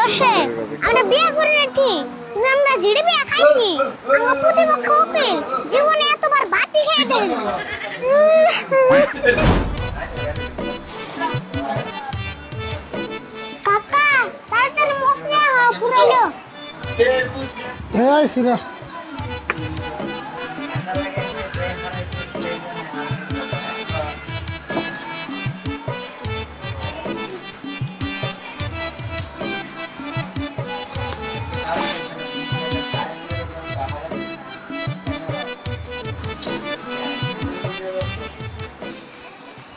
দর্শে আমরা বিয়ে করে না ঠিক, কিন্তু আমরা জিডি বিয়ে খাইছি। আমার প্রতিপক্ষ উকিল জীবনে এতবার বাতি খেয়ে দেন। কাকা তাড়াতাড়ি মুখ নিয়ে হওয়া ফুরাইলো। হ্যাঁ সিরা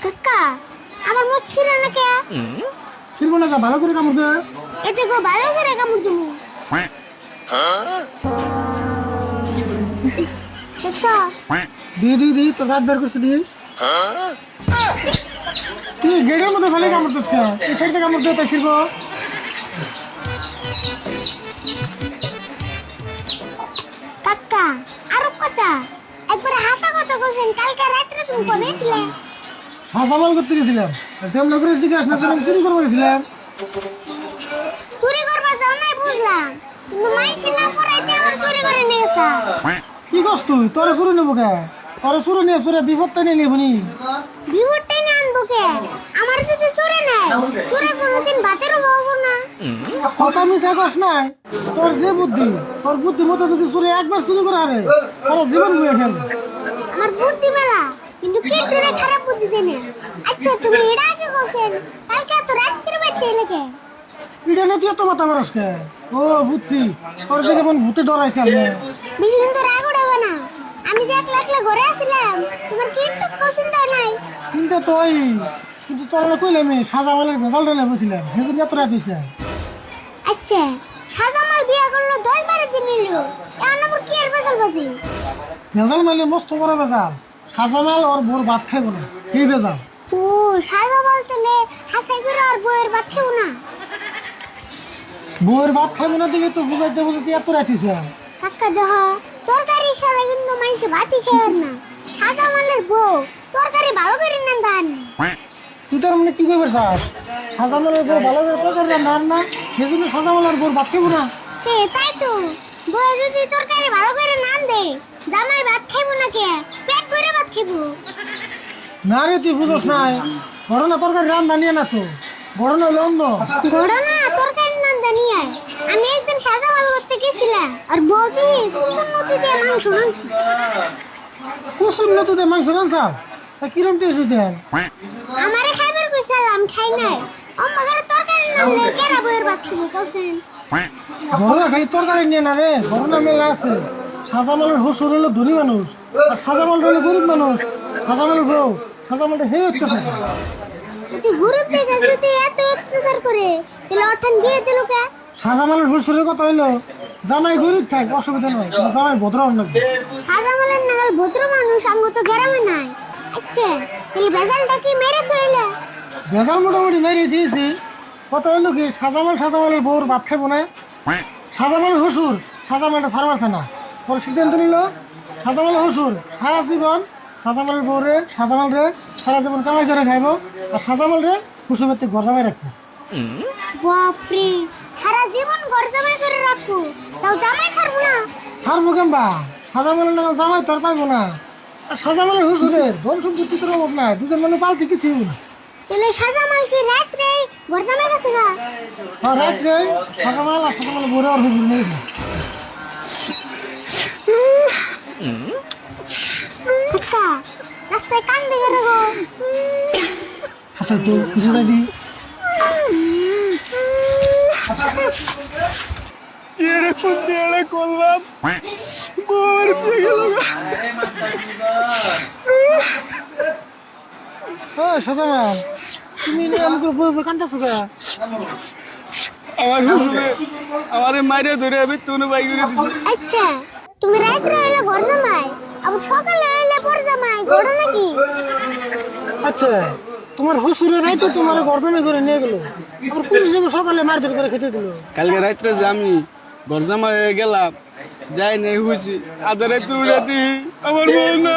কাকা আমার মুখ ছিল না কে? ছিড়বো না, ভালো করে কামড় দে। এতে গো ভালো করে কামড় তুমি দেখছো? দি তোর রাত বের করছে দি। তুই গেটের মধ্যে খালি কামড় দিস কে? এই সাইডে কামড় দে, তাই ছিড়বো। কাকা আরো কথা, একবার হাসা কথা বলছেন, কালকে রাত্রে তুমি করেছিলে। সাজামাল করতে গেছিলাম, তেমন করে জিজ্ঞাসা না করে চুরি করবো গেছিলাম। চুরি করবা যাও নাই বুঝলাম, কিন্তু মাইছি না পড়াইতে আমার চুরি করে নিয়েছা। কি করছ তুই? তোরা চুরি নেবো কে? তোরা চুরি নিয়ে চুরে বিপদটা নিয়ে নিবনি। বিহুরটাই না আনবো কে? আমার যদি চুরি নাই, চুরের কোনোদিন ভাতেরও পাবো না। কথা মিশা কস নাই, তোর যে বুদ্ধি, তোর বুদ্ধি মতো যদি চুরি একবার চুরি করে আরে তোর জীবন বয়ে ফেলবে। আমার বুদ্ধি মেলা, কিন্তু কেটুরে খারাপ বুদ্ধি দেনে। আচ্ছা তুমি এটা আগে বলছেন, কালকে তো রাত্রে বাইতে এলাকে। এটা না তুই এত মাথা মারস কে? ও বুঝছি, তোর যে যেমন ভূতে ডরাইছে আমি। বেশি কিন্তু রাগ উঠাবো না, আমি যে একলা একলা ঘরে আসছিলাম, তোমার কি একটু চিন্তা নাই? চিন্তা তো ওই, কিন্তু তোর কইলে আমি সাজামালের ভেজাল ঢালে বসছিলাম, সেজন্য এত রাত হয়েছে। আচ্ছা সাজামাল বিয়ে করলো 10-12 দিন নিল, এখন আমার কি আর বেজাল বাজি? ভেজাল মারলে মস্ত বড় ভেজাল। সাজামাল ওর বোর ভাত খাইবো না, এই ভেজাল। ও সাজামাল তাহলে হাসাই করে আর বইয়ের ভাত খেবো না? বউয়ের ভাত খাইবো না দেখে তো বুঝাইতে বুঝাইতে এত রাত হয়েছে। কাকা দেহ তরকারি সারা কিন্তু মানুষ ভাতই খেয়ে না। সাজামালের বউ তরকারি ভালো করে না দান। তুই তার মানে কি করবে চাস? সাজামালের বউ ভালো করে তরকারি রান্না আর না, সেজন্য সাজামালের বোর ভাত খাইবো না। তাই তো, বউ যদি তরকারি ভালো করে না দে, জামাই ভাত খাইবো না কে? পেট ভরে ভাত খাইবো। না রে তুই বুঝোস নাই, ঘটনা তরকারি রান্না নিয়ে না তো, ঘটনা হলো অন্য। ঘটনা তরকারি না জানিয়ে আমি একদিন সাজামাল করতে গেছিলাম, আর বৌদি কুসুম নদীতে মাংস রাঁধছে। কুসুম নতুতে মাংস রান্সাও, তা কিরম টেস্ট হয়েছে? আমারে খাইবার কইছিলাম, খাই নাই। আমাদের তরকারি নামলে কেরা বইয়ের ভাত খাইবো বলছেন? ঘটনা খালি তরকারি নিয়ে না রে, ঘটনা মেলা আছে। সাজামালের শ্বশুর হলো ধনী মানুষ, আর সাজামাল হলো গরিব মানুষ। সাজামালের বউ সাজামালটা হে উঠতেছে। তুই গরিব দেখে যদি এত অত্যাচার করে, তাহলে অঠান বিয়ে দিল কে? সাজামালের শ্বশুরের কথা হইলো জামাই গরিব থাক অসুবিধা নয়, কিন্তু জামাই ভদ্র হন লাগবে। সাজামালের নাগাল ভদ্র মানুষ আঙ্গ তো গ্রামে নাই। আচ্ছা তাহলে বেজালটা কি মেরে চলে? ভেজাল মোটামুটি মেরিয়ে দিয়েছি। কথা হইলো কি, সাজামালের বউর ভাত খাইবো না। সাজামালের শ্বশুর সাজামালটা ছাড়বাছে না, পরে সিদ্ধান্ত নিল সাজামালের শ্বশুর সারা জীবন সাজামালের বউরে সাজামালরে সারা জীবন কামাই করে খাইবো, আর সাজামালরে কুসুমের ঘর জামাই রাখবো। বাপরে, সারা জীবন ঘর জামাই করে রাখবো, তাও জামাই ছাড়বো না? ছাড়বো কেমবা? সাজামালের নাম জামাই তোর পাইবো না, আর সাজামালের শ্বশুরের ধন সম্পত্তি তোর অভাব নাই, দুজন মানে পালতে কিছুই না। তাহলে সাজামাল কি রাত্রে ঘর জামাই গেছে গা? আর রাত্রে সাজামাল আর সাজামালের বউরে আর শ্বশুর নিয়েছে। আচ্ছা রাস্তায় কান দেখে রাখো। আচ্ছা তো কিছু না দি এরকম বেড়ে করলাম, বউয়ের চেয়ে গেল। ও সাজামাল, তুমি নিয়ে আমাকে বউয়ের কান্দাছো গা? আমার শ্বশুরে আমার মাইরে ধরে আমি তুনে বাই করে দিছি। আচ্ছা তুমি রাত্রে হইলে ঘর জামাই, আবার সকালে হইলে পর জামাই, ঘটনা কি? আচ্ছা তোমার শ্বশুরের রাইতে তোমার গর্দমে করে নিয়ে গেলো, আবার পুলিশ যাবে সকালে মারধর করে খেতে দিল। কালকে রাত্রে যে আমি গরজামা হয়ে গেলাম, যাই নেই হয়েছি, আধা রাত্রে উড়াতি আমার বউ না।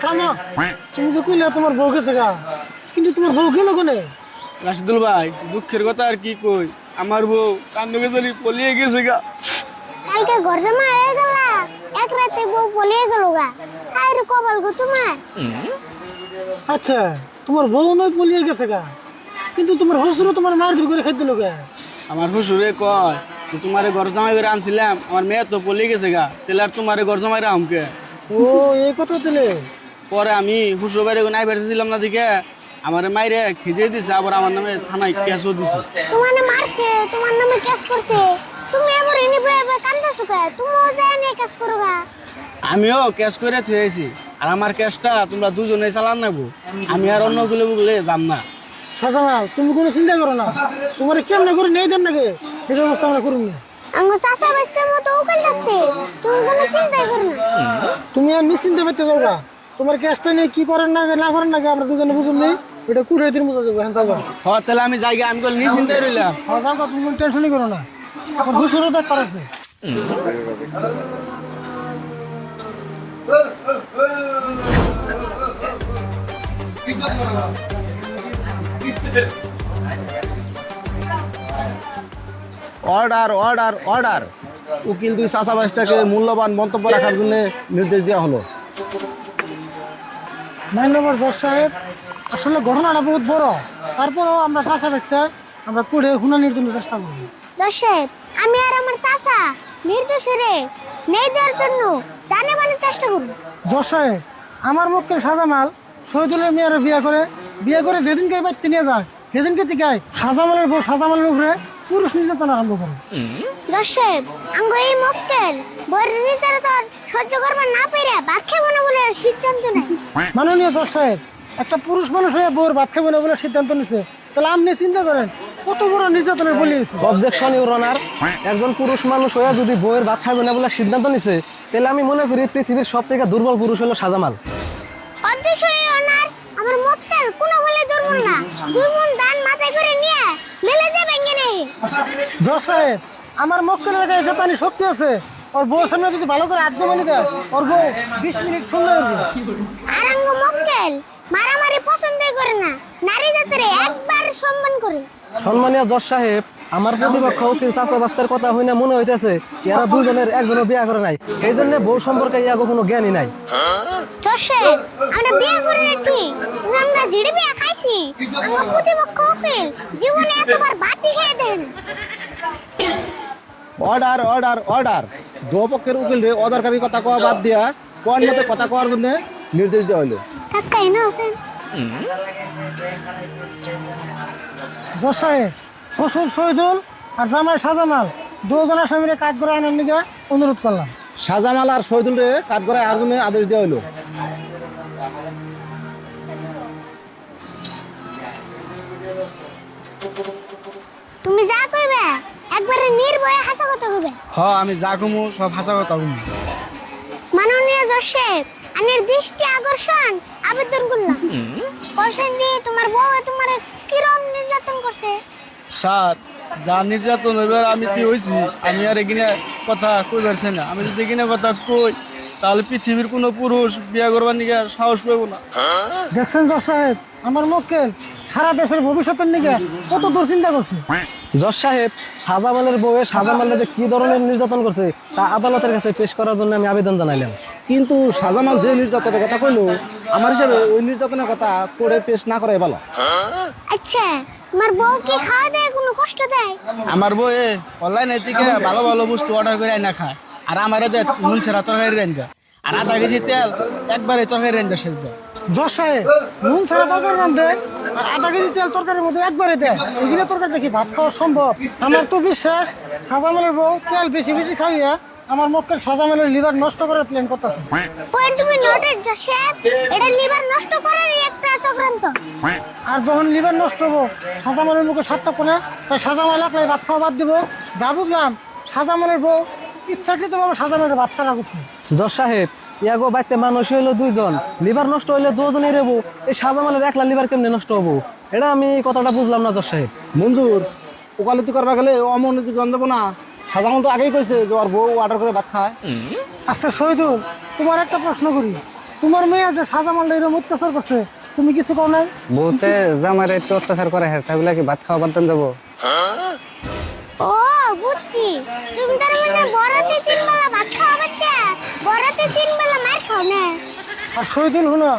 থামো, তুমি যে কইলে তোমার বউ গেছে গা, কিন্তু তোমার বউ গেল কোনে? রাশিদুল ভাই দুঃখের কথা আর কি কই, আমার বউ কান্দকে ধরি পলিয়ে গেছে গা। কালকে ঘর জমা হয়ে গেল, এক রাতে বউ পলিয়ে গেল গা। আরে কপাল গো তোমার। আচ্ছা, তোমার বউ নয় পলিয়ে গেছে গা, কিন্তু তোমার শ্বশুরও তোমার মারধর করে খেতে দিল গা। আমার শ্বশুরে কয় যে তোমারে ঘর জামাই করে আনছিলাম, আমার মেয়ে তো পলিয়ে গেছে গা, তাহলে আর তোমারে ঘর জামাই রামকে। ও এই কথা দিলে। পরে আমি শ্বশুর বাড়ি নাই বেড়েছিলাম না দিকে আমার মাইরে খিদে দিছে, আবার আমার নামে থানায় কেসও দিছে। তোমার মারছে, তোমার নামে কেস করছে, তুমি এবার এনে বয়ে কান্দাছো কে? তুমিও যায় না কেস করো গা। আমিও ক্যাশ করে থুয়েছি, আর আমার ক্যাশটা তোমরা দুজনে চালান নেবো, আমি আর অন্য গুলো যাম না। শাহজামাল, তুমি কোনো চিন্তা করো না, তোমার কেমনে করে নেই দেন নাকি এই ব্যবস্থা আমরা করুন না। আঙ্গো চাচা বাস্তের মতো উকাল থাকতে তুমি কোনো চিন্তাই করো না। তুমি আর নিশ্চিন্তে পেতে যাও গা, তোমার ক্যাশটা নিয়ে কি করেন না না করেন নাকি আমরা দুজনে বুঝুন নেই, এটা কুড়াই দিন বুঝা যাবো। হ্যাঁ যাবো। হ্যাঁ তাহলে আমি যাই গা, আমি বলি নিশ্চিন্তাই রইলাম। হ্যাঁ যাও গা, তুমি কোনো টেনশনই করো না, আমার হুশুরও ব্যাপার আছে। Order order order. উকিল দুই চাষাবাসটাকে মূল্যবান মন্তব্য রাখার জন্য নির্দেশ দেওয়া হলো। মান্যবর জজ সাহেব, আসলে ঘটনাটা বহুত বড়, তারপরেও আমরা চাষা বেচতে আমরা কুড়ে হুনানির জন্য চেষ্টা করব। দর্শক, আমি আর আমার চাচা নির্দোষরে নেই দেওয়ার জন্য জানে মানে চেষ্টা করব। জজ সাহেব, আমার মক্কেল শাহজামাল শহীদুলের মেয়ের বিয়ে করে যেদিনকে বাড়িতে নিয়ে যায় সেদিনকে থেকে শাহজামালের বউ শাহজামালের উপরে পুরুষ নির্যাতন আরম্ভ করে। দর্শক, আঙ্গ এই মক্কেল বড় নির্যাতন সহ্য করবার না পেরে ভাত খাবো না বলে সিদ্ধান্ত নেয়। মাননীয় জজ সাহেব, একটা পুরুষ মানুষ হয়ে বউর ভাত খাবে না বলে সিদ্ধান্ত নিছে, তাহলে আপনি চিন্তা করেন কত বড় নির্যাতনের বলি হয়েছে। অবজেকশন ইউর অনার, একজন পুরুষ মানুষ হয়ে যদি বউয়ের ভাত খাবে না বলে সিদ্ধান্ত নিছে, তাহলে আমি মনে করি পৃথিবীর সব থেকে দুর্বল পুরুষ হলো শাহজামাল। অধ্যক্ষই ওনার আমার মক্কেল কোনো বলে দুর্বল না, দুই মন দান মাথায় করে নিয়ে মেলে যে ভেঙে নেই। জজ সাহেব, আমার মক্কেলের গায়ে যেতানি শক্তি আছে, ওর বউর সামনে যদি ভালো করে আত্মমানি দেয় ওর বউ 20 মিনিট সুন্দর হবে। আর আঙ্গ মক্কেল মারামারি পছন্দই করে না, নারী জাতির একবার সম্মান করে। সম্মানীয় জজ সাহেব, আমার প্রতিপক্ষ উকিল চাচা বাস্তার কথা হইনা মনে হইতেছে এরা দুজনের একজনও বিয়ে করে নাই, এই জন্য বউ সম্পর্কে ইয়াগো কোনো জ্ঞানই নাই। দর্শক, আমরা বিয়ে করে রাখি, আমরা জিড়ে বিয়ে খাইছি, আমার প্রতিপক্ষ উকিল জীবনে এতবার বাতি খেয়ে দেন। Order order order. দুপক্ষের উকিল রে অদরকারি কথা কওয়া বাদ দিয়া কোন মতে কথা কওয়ার জন্য নির্দেশ দেওয়া হলো। কাকাই না হোসেন। জজ সাহেব, শ্বশুর শহীদুল আর জামাই শাহজামাল দুজন আসামিরে কাজ করে আনার নিকে অনুরোধ করলাম। শাহজামাল আর শহীদুল রে কাঠগড়ায় আর জন্য আদেশ দেওয়া হলো। তুমি যা কইবে একবারে নির্ভয়ে হাসা কথা কইবে। হ্যাঁ আমি যা কমু সব হাসা কথা কমু। মাননীয় জজ সাহেব, আনের দৃষ্টি আকর্ষণ আবেদন করলাম। কোশ্চেন দিয়ে তোমার বউ তোমার কিরম নির্যাতন করছে? স্যার, যা নির্যাতন হইবার আমি কি হয়েছি, আমি আর এখানে কথা কই পারছি না। আমি যদি এখানে কথা কই তাহলে পৃথিবীর কোনো পুরুষ বিয়ে করবার নিকে সাহস পাবো না। দেখছেন জজ সাহেব, আমার মক্কেল সারা দেশের ভবিষ্যতের নিকে কত দূর চিন্তা করছে। জজ সাহেব, শাহজামালের বউয়ে শাহজামালের যে কি ধরনের নির্যাতন করছে তা আদালতের কাছে পেশ করার জন্য আমি আবেদন জানাইলাম। কিন্তু শাহজামাল যে নির্যাতনের কথা কইলো, আমার হিসাবে ওই নির্যাতনের কথা করে পেশ না করাই ভালো। আচ্ছা, তোমার বউ কি খাওয়া দেয় কোনো কষ্ট দেয়? আমার বউয়ে অনলাইনে থেকে ভালো ভালো বস্তু অর্ডার করে আইনা খায়, আর আমার নুন ছাড়া তরকারি রান্না, আর আধা কেজি তেল একবারে তরকারি রান্না শেষ দেয়। জজ সাহেব, নুন ছাড়া তরকারি রান্ধে আর আধা কেজি তেল তরকারির মধ্যে একবারে দেয়, এগুলো তরকারি দেখি ভাত খাওয়া সম্ভব? আমার তো বিশ্বাস শাহজামালের বউ তেল বেশি বেশি খাইয়া আমার মক্কেল শাহজামালের লিভার নষ্ট করার প্ল্যান করতেছে। পয়েন্ট তুমি নোটেড জজ সাহেব, এটা লিভার নষ্ট করারই একটা চক্রান্ত। আর যখন লিভার নষ্ট হবো শাহজামালের মুখে সাত থাকবো না, তাই শাহজামাল একলাই ভাত খাওয়া বাদ দিব। যা বুঝলাম শাহজামালের বউ ইচ্ছাকৃতভাবে শাহজামালের ভাত ছাড়া করছে। জজ সাহেব, ইয়াগো বাইতে মানুষ হইলো দুইজন, লিভার নষ্ট হইলে দুজনেই রেবো, এই শাহজামালের একলা লিভার কেমনে নষ্ট হবো? এটা আমি কথাটা বুঝলাম না জজ সাহেব। মঞ্জুর, ওকালতি করবা গেলে অমনোযোগ জানবো না। শাহজামাল তো আগেই কইছে যে ওর বউ অর্ডার করে ভাত খায়। আচ্ছা শহীদুল, তোমার একটা প্রশ্ন করি, তোমার মেয়ে যে শাহজামাল এরকম অত্যাচার করছে তুমি কিছু কও নাই? বউতে জামারে একটু অত্যাচার করে হ্যাঁ তাহলে কি ভাত খাওয়া বাদ দেন যাবো? ও বুঝছি, তুমি তার মানে বড়তে 3 বেলা ভাত খাওয়া বাচ্চা, বড়তে 3 বেলা মার খাও না। আর শহীদুল হলো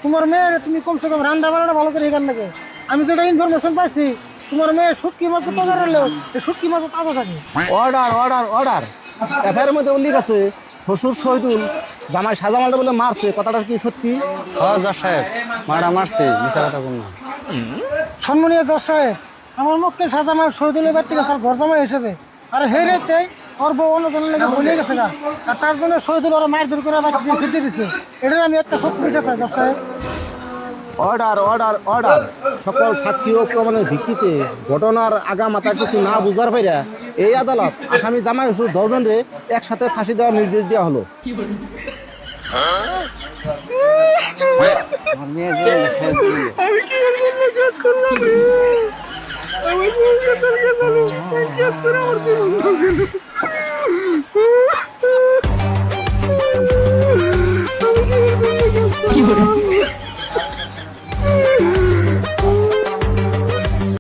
তোমার মেয়ের তুমি কমসে কম রান্না বান্নাটা ভালো করে এখান থেকে। আমি যেটা ইনফরমেশন পাইছি তোমার মেয়ে শুটকি মাছ বাজার হলো শুটকি মাছ তাজা থাকে। অর্ডার অর্ডার অর্ডার এফআইআর মধ্যে উল্লেখ আছে শ্বশুর শহীদুল জামাই সাজামালটা বলে মারছে, কথাটা কি সত্যি? জজ সাহেব মারা মারছি মিশা কথা কোন না। সম্মানীয় জজ সাহেব, আমার মুখকে সাজামাল শহীদুলের বাড়ি থেকে স্যার ঘর জামাই হিসেবে আর হেরে তাই ওর বউ অন্যজনের লেগে ভুলে গেছে গা, আর তার জন্য শহীদুল ওরা মায়ের জোর করে বাড়ি দিয়ে খেতে দিছে। এটার আমি একটা সত্য বিষয় চাই জজ সাহেব। অর্ডার অর্ডার অর্ডার সকল সাক্ষী ও প্রমাণের ভিত্তিতে ঘটনার আগামাতা কিছু না বুঝবার পাইরা এই আদালত আসামি জামাই শ্বশুর 10 জনরে একসাথে ফাঁসি দেওয়ার নির্দেশ দেওয়া হলো। আমার মেয়ে জীবনে শেষ দিল। আমি কি এর জন্য কাজ করলাম রে? আমার বউ কাজ করে আমার জীবন